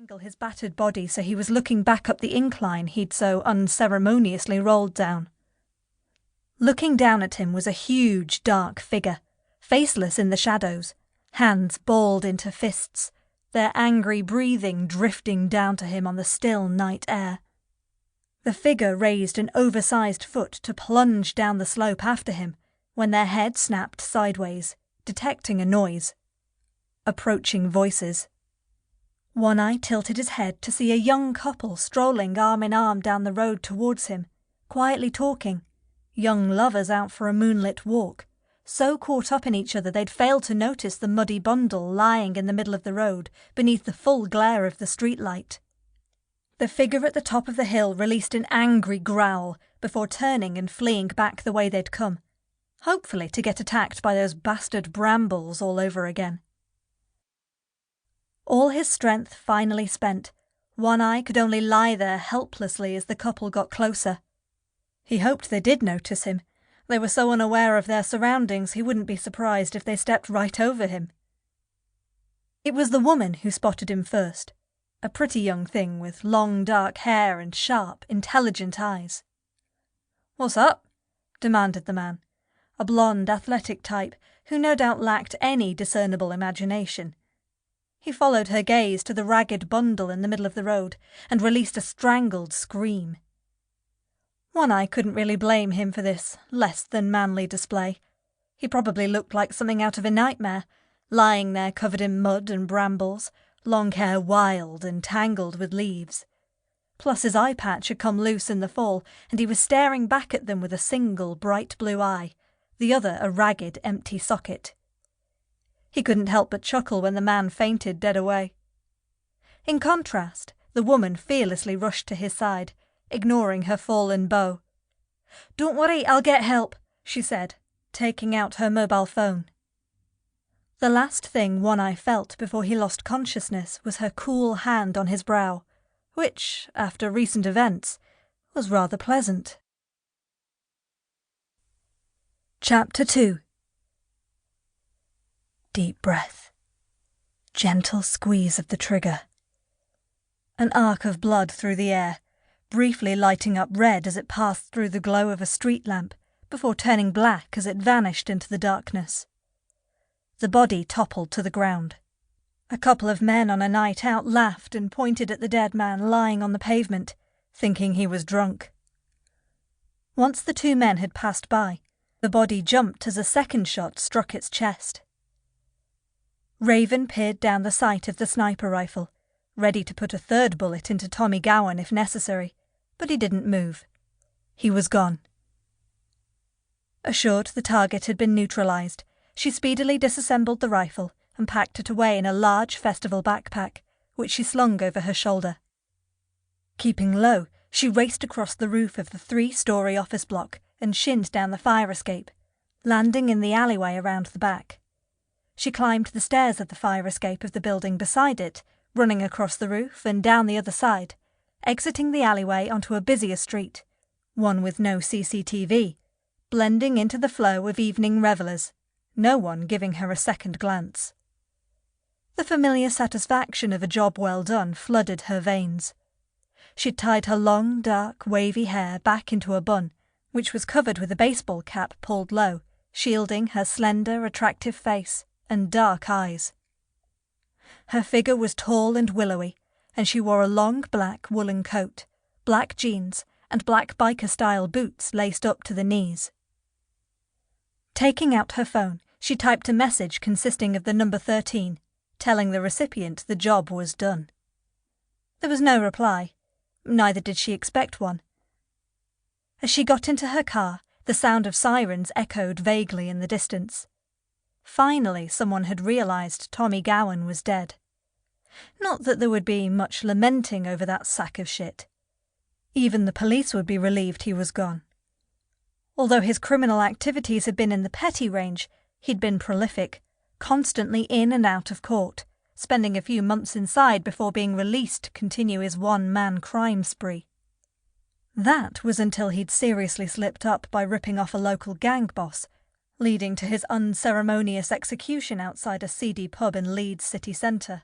angle his battered body so he was looking back up the incline he'd so unceremoniously rolled down. Looking down at him was a huge, dark figure, faceless in the shadows, hands balled into fists, their angry breathing drifting down to him on the still night air. The figure raised an oversized foot to plunge down the slope after him when their head snapped sideways, detecting a noise. Approaching voices. One Eye tilted his head to see a young couple strolling arm in arm down the road towards him, quietly talking, young lovers out for a moonlit walk, so caught up in each other they'd failed to notice the muddy bundle lying in the middle of the road beneath the full glare of the streetlight. The figure at the top of the hill released an angry growl before turning and fleeing back the way they'd come, hopefully to get attacked by those bastard brambles all over again. All his strength finally spent, One Eye could only lie there helplessly as the couple got closer. He hoped they did notice him. They were so unaware of their surroundings he wouldn't be surprised if they stepped right over him. It was the woman who spotted him first, a pretty young thing with long dark hair and sharp, intelligent eyes. "What's up?" demanded the man, a blonde, athletic type who no doubt lacked any discernible imagination. He followed her gaze to the ragged bundle in the middle of the road and released a strangled scream. One Eye couldn't really blame him for this less-than-manly display. He probably looked like something out of a nightmare, lying there covered in mud and brambles, long hair wild and tangled with leaves. Plus his eye patch had come loose in the fall, and he was staring back at them with a single bright blue eye, the other a ragged, empty socket. He couldn't help but chuckle when the man fainted dead away. In contrast, the woman fearlessly rushed to his side, ignoring her fallen beau. "Don't worry, I'll get help," she said, taking out her mobile phone. The last thing One Eye felt before he lost consciousness was her cool hand on his brow, which, after recent events, was rather pleasant. Chapter 2. Deep breath. Gentle squeeze of the trigger. An arc of blood through the air, briefly lighting up red as it passed through the glow of a street lamp, before turning black as it vanished into the darkness. The body toppled to the ground. A couple of men on a night out laughed and pointed at the dead man lying on the pavement, thinking he was drunk. Once the two men had passed by, the body jumped as a second shot struck its chest. Raven peered down the sight of the sniper rifle, ready to put a third bullet into Tommy Gowan if necessary, but he didn't move. He was gone. Assured the target had been neutralized, she speedily disassembled the rifle and packed it away in a large festival backpack, which she slung over her shoulder. Keeping low, she raced across the roof of the 3-story office block and shinned down the fire escape, landing in the alleyway around the back. She climbed the stairs of the fire escape of the building beside it, running across the roof and down the other side, exiting the alleyway onto a busier street, one with no CCTV, blending into the flow of evening revellers, no one giving her a second glance. The familiar satisfaction of a job well done flooded her veins. She'd tied her long, dark, wavy hair back into a bun, which was covered with a baseball cap pulled low, shielding her slender, attractive face and dark eyes. Her figure was tall and willowy, and she wore a long black woolen coat, black jeans, and black biker-style boots laced up to the knees. Taking out her phone, she typed a message consisting of the number 13, telling the recipient the job was done. There was no reply. Neither did she expect one. As she got into her car, the sound of sirens echoed vaguely in the distance. Finally, someone had realized Tommy Gowan was dead. Not that there would be much lamenting over that sack of shit. Even the police would be relieved he was gone. Although his criminal activities had been in the petty range, he'd been prolific, constantly in and out of court, spending a few months inside before being released to continue his one-man crime spree. That was until he'd seriously slipped up by ripping off a local gang boss, leading to his unceremonious execution outside a seedy pub in Leeds city centre.